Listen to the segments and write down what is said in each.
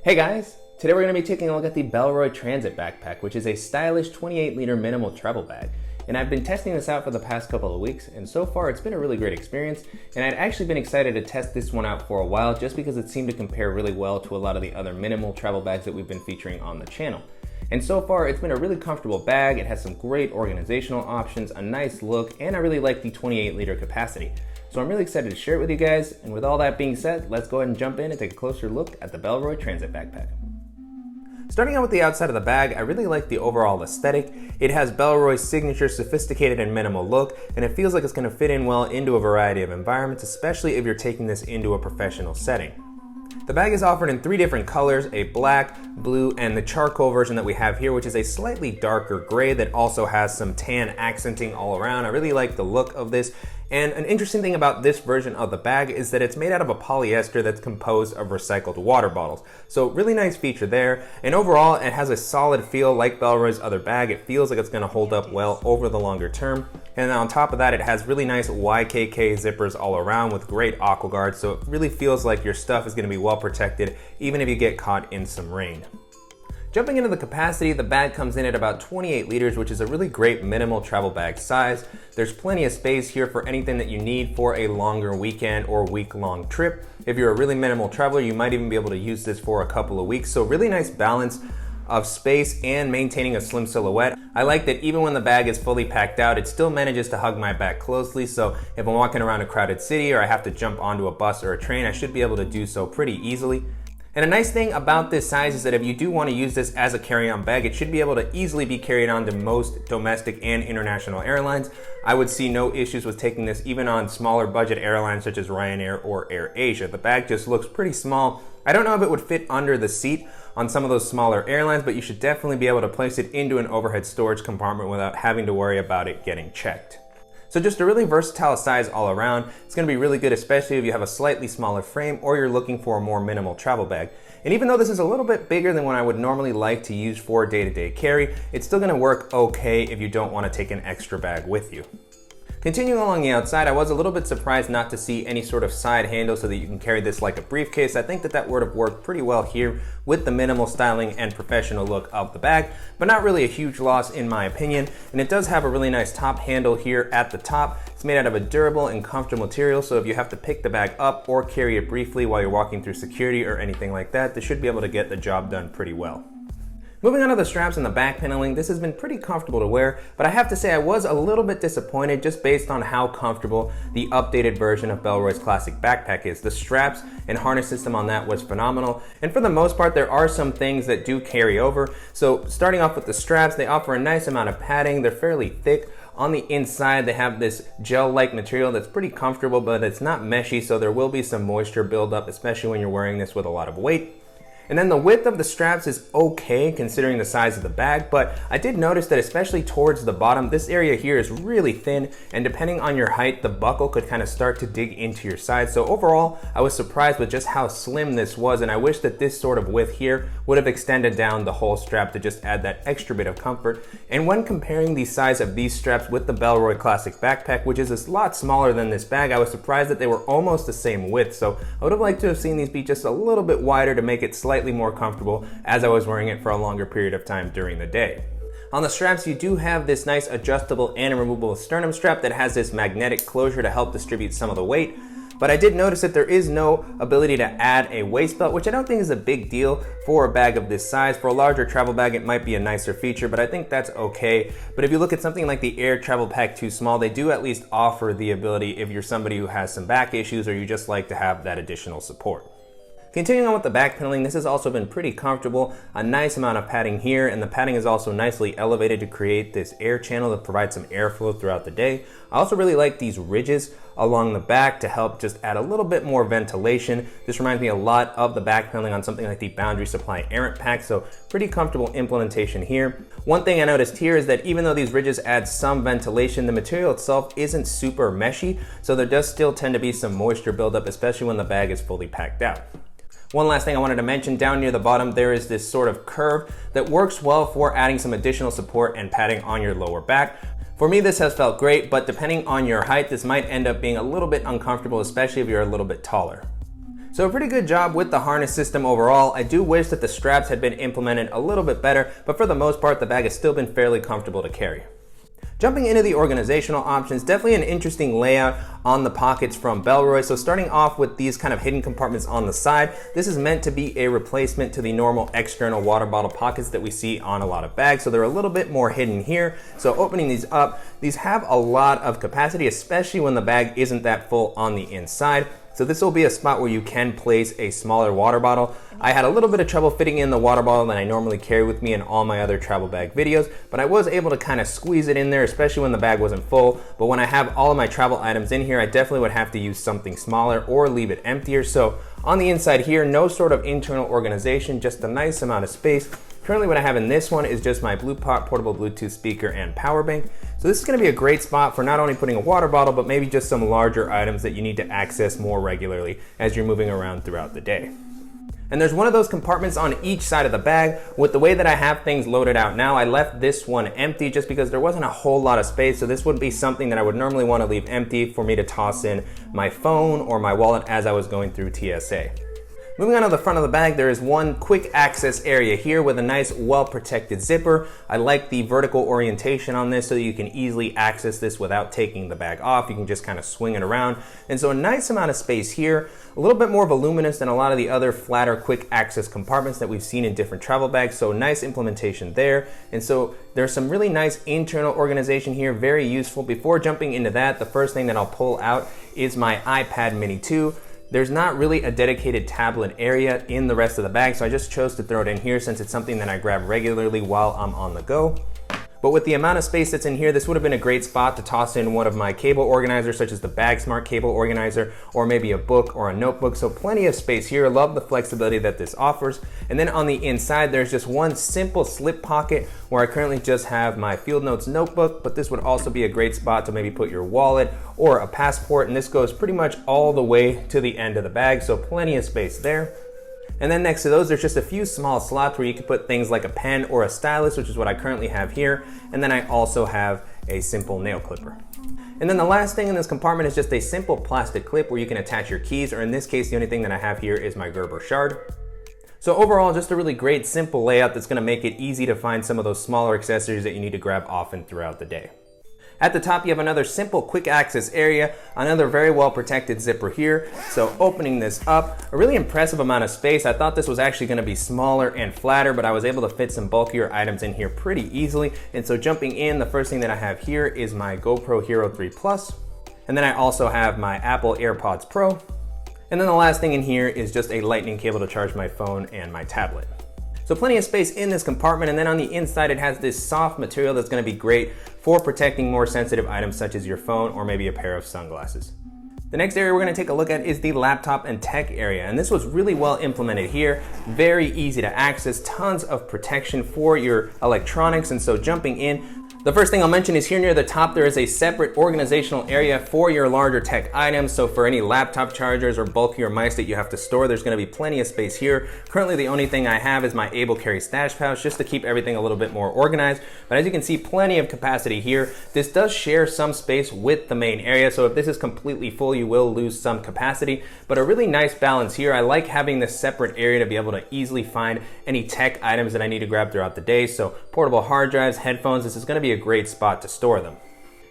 Hey guys! Today we're going to be taking a look at the Bellroy Transit Backpack, which is a stylish 28-liter minimal travel bag. And I've been testing this out for the past couple of weeks, and so far it's been a really great experience, and I'd actually been excited to test this one out for a while just because it seemed to compare really well to a lot of the other minimal travel bags that we've been featuring on the channel. And so far it's been a really comfortable bag. It has some great organizational options, a nice look, and I really like the 28-liter capacity. So I'm really excited to share it with you guys, and with all that being said, let's go ahead and jump in and take a closer look at the Bellroy Transit Backpack. Starting out with the outside of the bag, I really like the overall aesthetic. It has Bellroy's signature sophisticated and minimal look, and it feels like it's going to fit in well into a variety of environments, especially if you're taking this into a professional setting. The bag is offered in 3 different colors, a black, blue, and the charcoal version that we have here, which is a slightly darker gray that also has some tan accenting all around. I really like the look of this. And an interesting thing about this version of the bag is that it's made out of a polyester that's composed of recycled water bottles. So really nice feature there. And overall, it has a solid feel like Bellroy's other bag. It feels like it's going to hold up well over the longer term. And on top of that, it has really nice YKK zippers all around with great aqua guards. So it really feels like your stuff is going to be well protected even if you get caught in some rain. Jumping into the capacity, the bag comes in at about 28 liters, which is a really great minimal travel bag size. There's plenty of space here for anything that you need for a longer weekend or week-long trip. If you're a really minimal traveler, you might even be able to use this for a couple of weeks. So really nice balance of space and maintaining a slim silhouette. I like that even when the bag is fully packed out, it still manages to hug my back closely. So if I'm walking around a crowded city or I have to jump onto a bus or a train, I should be able to do so pretty easily. And a nice thing about this size is that if you do want to use this as a carry-on bag, it should be able to easily be carried on to most domestic and international airlines. I would see no issues with taking this even on smaller budget airlines such as Ryanair or AirAsia. The bag just looks pretty small. I don't know if it would fit under the seat on some of those smaller airlines, but you should definitely be able to place it into an overhead storage compartment without having to worry about it getting checked. So just a really versatile size all around. It's going to be really good, especially if you have a slightly smaller frame or you're looking for a more minimal travel bag. And even though this is a little bit bigger than what I would normally like to use for day-to-day carry, it's still going to work okay if you don't want to take an extra bag with you. Continuing along the outside, I was a little bit surprised not to see any sort of side handle so that you can carry this like a briefcase. I think that would have worked pretty well here with the minimal styling and professional look of the bag, but not really a huge loss in my opinion. And it does have a really nice top handle here at the top. It's made out of a durable and comfortable material, so if you have to pick the bag up or carry it briefly while you're walking through security or anything like that, this should be able to get the job done pretty well. Moving on to the straps and the back paneling, this has been pretty comfortable to wear, but I have to say I was a little bit disappointed just based on how comfortable the updated version of Bellroy's classic backpack is. The straps and harness system on that was phenomenal, and for the most part there are some things that do carry over. So starting off with the straps, they offer a nice amount of padding. They're fairly thick. On the inside, they have this gel-like material that's pretty comfortable, but it's not meshy, so there will be some moisture buildup, especially when you're wearing this with a lot of weight. And then the width of the straps is okay considering the size of the bag, but I did notice that especially towards the bottom, this area here is really thin, and depending on your height, the buckle could kind of start to dig into your side. So overall, I was surprised with just how slim this was, and I wish that this sort of width here would have extended down the whole strap to just add that extra bit of comfort. And when comparing the size of these straps with the Bellroy Classic Backpack, which is a lot smaller than this bag, I was surprised that they were almost the same width. So I would have liked to have seen these be just a little bit wider to make it slightly more comfortable as I was wearing it for a longer period of time during the day. On the straps, you do have this nice adjustable and removable sternum strap that has this magnetic closure to help distribute some of the weight. But I did notice that there is no ability to add a waist belt, which I don't think is a big deal for a bag of this size. For a larger travel bag, it might be a nicer feature, but I think that's okay. But if you look at something like the Air Travel Pack 2 Small, they do at least offer the ability if you're somebody who has some back issues or you just like to have that additional support. Continuing on with the back paneling, this has also been pretty comfortable. A nice amount of padding here, and the padding is also nicely elevated to create this air channel that provides some airflow throughout the day. I also really like these ridges along the back to help just add a little bit more ventilation. This reminds me a lot of the back paneling on something like the Boundary Supply Errant Pack, so pretty comfortable implementation here. One thing I noticed here is that even though these ridges add some ventilation, the material itself isn't super meshy, so there does still tend to be some moisture buildup, especially when the bag is fully packed out. One last thing I wanted to mention, down near the bottom there is this sort of curve that works well for adding some additional support and padding on your lower back. For me, this has felt great, but depending on your height, this might end up being a little bit uncomfortable, especially if you're a little bit taller. So a pretty good job with the harness system overall. I do wish that the straps had been implemented a little bit better, but for the most part, the bag has still been fairly comfortable to carry. Jumping into the organizational options, definitely an interesting layout on the pockets from Bellroy. So starting off with these kind of hidden compartments on the side, this is meant to be a replacement to the normal external water bottle pockets that we see on a lot of bags. So they're a little bit more hidden here. So opening these up, these have a lot of capacity, especially when the bag isn't that full on the inside. So this will be a spot where you can place a smaller water bottle. I had a little bit of trouble fitting in the water bottle that I normally carry with me in all my other travel bag videos, but I was able to kind of squeeze it in there, especially when the bag wasn't full. But when I have all of my travel items in here, I definitely would have to use something smaller or leave it emptier. So on the inside here, no sort of internal organization, just a nice amount of space. Currently what I have in this one is just my BluePot portable Bluetooth speaker and power bank. So this is gonna be a great spot for not only putting a water bottle, but maybe just some larger items that you need to access more regularly as you're moving around throughout the day. And there's one of those compartments on each side of the bag. With the way that I have things loaded out now, I left this one empty just because there wasn't a whole lot of space. So this would be something that I would normally want to leave empty for me to toss in my phone or my wallet as I was going through TSA. Moving on to the front of the bag, there is one quick access area here with a nice well-protected zipper. I like the vertical orientation on this so that you can easily access this without taking the bag off. You can just kind of swing it around. And so a nice amount of space here, a little bit more voluminous than a lot of the other flatter quick access compartments that we've seen in different travel bags. So nice implementation there. And so there's some really nice internal organization here, very useful. Before jumping into that, the first thing that I'll pull out is my iPad Mini 2. There's not really a dedicated tablet area in the rest of the bag, so I just chose to throw it in here since it's something that I grab regularly while I'm on the go. But with the amount of space that's in here, this would have been a great spot to toss in one of my cable organizers, such as the BagSmart cable organizer, or maybe a book or a notebook. So plenty of space here. Love the flexibility that this offers. And then on the inside, there's just one simple slip pocket where I currently just have my Field Notes notebook, but this would also be a great spot to maybe put your wallet or a passport. And this goes pretty much all the way to the end of the bag. So plenty of space there. And then next to those, there's just a few small slots where you can put things like a pen or a stylus, which is what I currently have here. And then I also have a simple nail clipper. And then the last thing in this compartment is just a simple plastic clip where you can attach your keys, or in this case, the only thing that I have here is my Gerber shard. So overall, just a really great, simple layout that's gonna make it easy to find some of those smaller accessories that you need to grab often throughout the day. At the top, you have another simple quick access area, another very well protected zipper here. So opening this up, a really impressive amount of space. I thought this was actually gonna be smaller and flatter, but I was able to fit some bulkier items in here pretty easily. And so jumping in, the first thing that I have here is my GoPro Hero 3 Plus. And then I also have my Apple AirPods Pro. And then the last thing in here is just a lightning cable to charge my phone and my tablet. So plenty of space in this compartment, and then on the inside it has this soft material that's gonna be great for protecting more sensitive items such as your phone or maybe a pair of sunglasses. The next area we're gonna take a look at is the laptop and tech area, and this was really well implemented here. Very easy to access, tons of protection for your electronics, and so jumping in, the first thing I'll mention is here near the top, there is a separate organizational area for your larger tech items. So for any laptop chargers or bulkier mice that you have to store, there's gonna be plenty of space here. Currently, the only thing I have is my Able Carry stash pouch just to keep everything a little bit more organized. But as you can see, plenty of capacity here. This does share some space with the main area. So if this is completely full, you will lose some capacity, but a really nice balance here. I like having this separate area to be able to easily find any tech items that I need to grab throughout the day. So portable hard drives, headphones, this is gonna be a great spot to store them.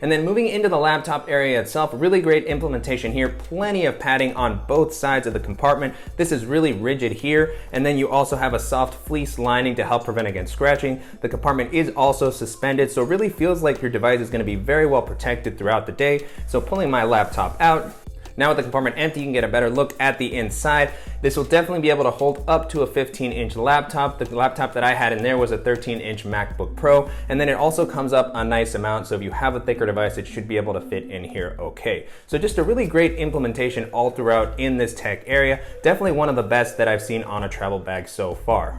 And then moving into the laptop area itself, really great implementation here. Plenty of padding on both sides of the compartment. This is really rigid here. And then you also have a soft fleece lining to help prevent against scratching. The compartment is also suspended, so it really feels like your device is gonna be very well protected throughout the day. So pulling my laptop out, now with the compartment empty, you can get a better look at the inside. This will definitely be able to hold up to a 15-inch laptop. The laptop that I had in there was a 13-inch MacBook Pro, and then it also comes up a nice amount, so if you have a thicker device, it should be able to fit in here okay. So just a really great implementation all throughout in this tech area. Definitely one of the best that I've seen on a travel bag so far.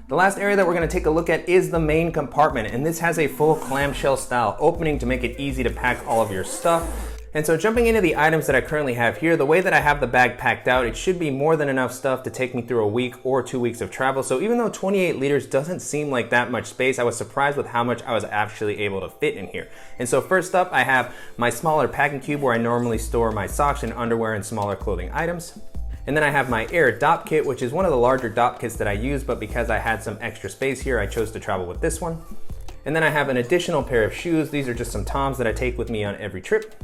The last area that we're gonna take a look at is the main compartment, and this has a full clamshell style opening to make it easy to pack all of your stuff. And so jumping into the items that I currently have here, the way that I have the bag packed out, it should be more than enough stuff to take me through a week or 2 weeks of travel. So even though 28 liters doesn't seem like that much space, I was surprised with how much I was actually able to fit in here. And so first up, I have my smaller packing cube where I normally store my socks and underwear and smaller clothing items. And then I have my Air Dop Kit, which is one of the larger Dop kits that I use, but because I had some extra space here, I chose to travel with this one. And then I have an additional pair of shoes. These are just some Toms that I take with me on every trip.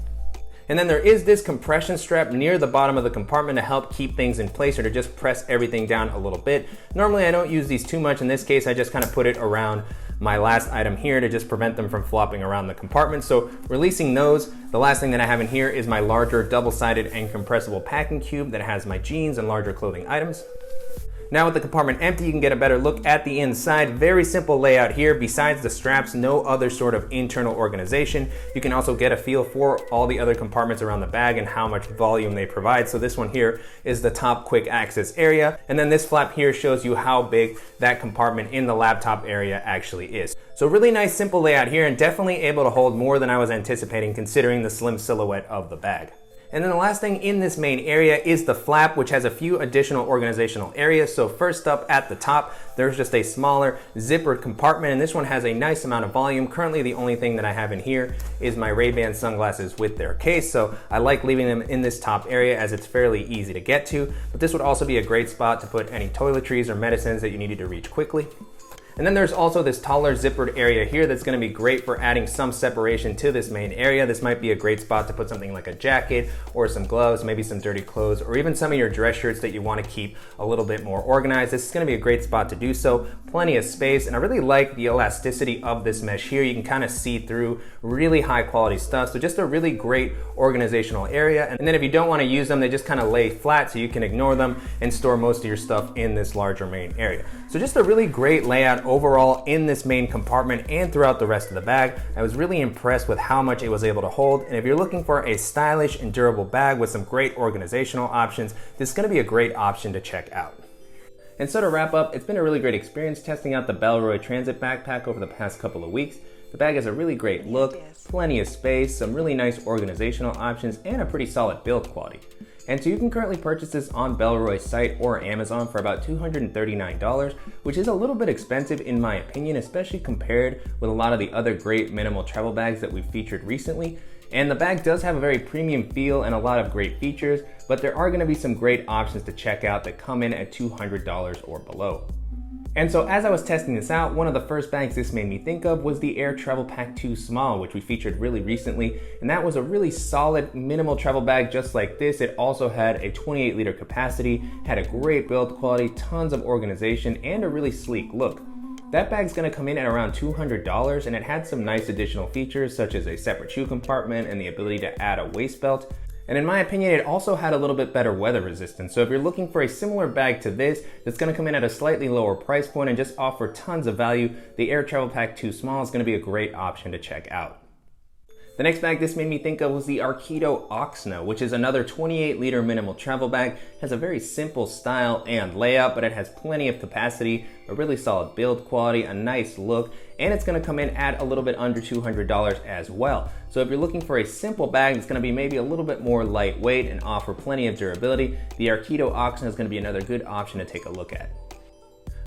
And then there is this compression strap near the bottom of the compartment to help keep things in place or to just press everything down a little bit. Normally I don't use these too much. In this case, I just kind of put it around my last item here to just prevent them from flopping around the compartment. So releasing those, the last thing that I have in here is my larger double-sided and compressible packing cube that has my jeans and larger clothing items. Now with the compartment empty, you can get a better look at the inside. Very simple layout here. Besides the straps, no other sort of internal organization. You can also get a feel for all the other compartments around the bag and how much volume they provide. So this one here is the top quick access area. And then this flap here shows you how big that compartment in the laptop area actually is. So really nice simple layout here, and definitely able to hold more than I was anticipating considering the slim silhouette of the bag. And then the last thing in this main area is the flap, which has a few additional organizational areas. So first up at the top, there's just a smaller zippered compartment, and this one has a nice amount of volume. Currently, the only thing that I have in here is my Ray-Ban sunglasses with their case. So I like leaving them in this top area as it's fairly easy to get to, but this would also be a great spot to put any toiletries or medicines that you needed to reach quickly. And then there's also this taller zippered area here that's going to be great for adding some separation to this main area. This might be a great spot to put something like a jacket or some gloves, maybe some dirty clothes, or even some of your dress shirts that you want to keep a little bit more organized. This is going to be a great spot to do so. Plenty of space, and I really like the elasticity of this mesh here. You can kind of see through really high quality stuff. So just a really great organizational area. And then if you don't want to use them, they just kind of lay flat so you can ignore them and store most of your stuff in this larger main area. So just a really great layout overall in this main compartment and throughout the rest of the bag. I was really impressed with how much it was able to hold. And if you're looking for a stylish and durable bag with some great organizational options, this is going to be a great option to check out. And so to wrap up, it's been a really great experience testing out the Bellroy Transit Backpack over the past couple of weeks. The bag has a really great look, plenty of space, some really nice organizational options, and a pretty solid build quality. And so you can currently purchase this on Bellroy's site or Amazon for about $239, which is a little bit expensive in my opinion, especially compared with a lot of the other great minimal travel bags that we've featured recently. And the bag does have a very premium feel and a lot of great features, but there are going to be some great options to check out that come in at $200 or below. And so as I was testing this out, one of the first bags this made me think of was the Air Travel Pack 2 Small, which we featured really recently. And that was a really solid minimal travel bag just like this. It also had a 28 liter capacity, had a great build quality, tons of organization, and a really sleek look. That bag's gonna come in at around $200, and it had some nice additional features such as a separate shoe compartment and the ability to add a waist belt. And in my opinion, it also had a little bit better weather resistance. So if you're looking for a similar bag to this, that's gonna come in at a slightly lower price point and just offer tons of value, the Air Travel Pack 2 Small is gonna be a great option to check out. The next bag this made me think of was the Arkido Oxno, which is another 28 liter minimal travel bag. It has a very simple style and layout, but it has plenty of capacity, a really solid build quality, a nice look, and it's gonna come in at a little bit under $200 as well. So if you're looking for a simple bag that's gonna be maybe a little bit more lightweight and offer plenty of durability, the Arkido Oxno is gonna be another good option to take a look at.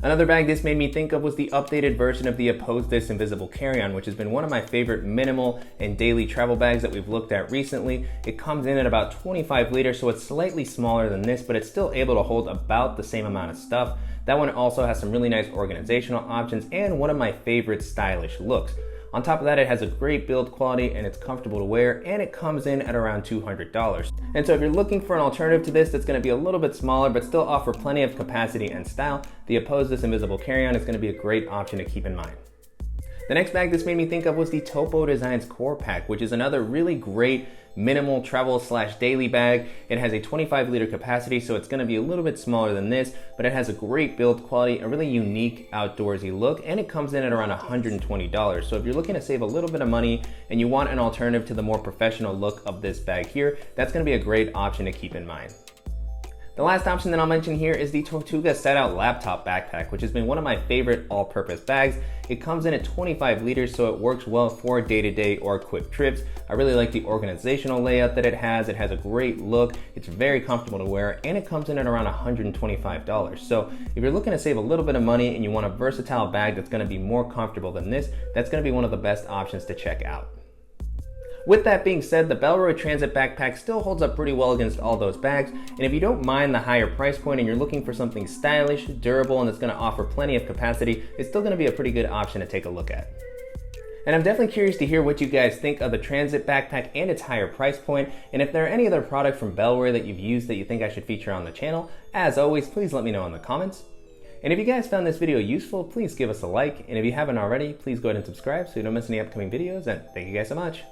Another bag this made me think of was the updated version of the Oppose This Invisible Carry-On, which has been one of my favorite minimal and daily travel bags that we've looked at recently. It comes in at about 25 liters, so it's slightly smaller than this, but it's still able to hold about the same amount of stuff. That one also has some really nice organizational options and one of my favorite stylish looks. On top of that, it has a great build quality and it's comfortable to wear, and it comes in at around $200. And so if you're looking for an alternative to this that's gonna be a little bit smaller but still offer plenty of capacity and style, the Oppose This Invisible Carry-On is gonna be a great option to keep in mind. The next bag this made me think of was the Topo Designs Core Pack, which is another really great minimal travel / daily bag. It has a 25 liter capacity, so it's gonna be a little bit smaller than this, but it has a great build quality, a really unique outdoorsy look, and it comes in at around $120. So if you're looking to save a little bit of money and you want an alternative to the more professional look of this bag here, that's gonna be a great option to keep in mind. The last option that I'll mention here is the Tortuga Set-Out Laptop Backpack, which has been one of my favorite all-purpose bags. It comes in at 25 liters, so it works well for day-to-day or quick trips. I really like the organizational layout that it has. It has a great look, it's very comfortable to wear, and it comes in at around $125. So if you're looking to save a little bit of money and you want a versatile bag that's gonna be more comfortable than this, that's gonna be one of the best options to check out. With that being said, the Bellroy Transit Backpack still holds up pretty well against all those bags, and if you don't mind the higher price point and you're looking for something stylish, durable, and that's going to offer plenty of capacity, it's still going to be a pretty good option to take a look at. And I'm definitely curious to hear what you guys think of the Transit Backpack and its higher price point, and if there are any other products from Bellroy that you've used that you think I should feature on the channel. As always, please let me know in the comments. And if you guys found this video useful, please give us a like, and if you haven't already, please go ahead and subscribe so you don't miss any upcoming videos, and thank you guys so much.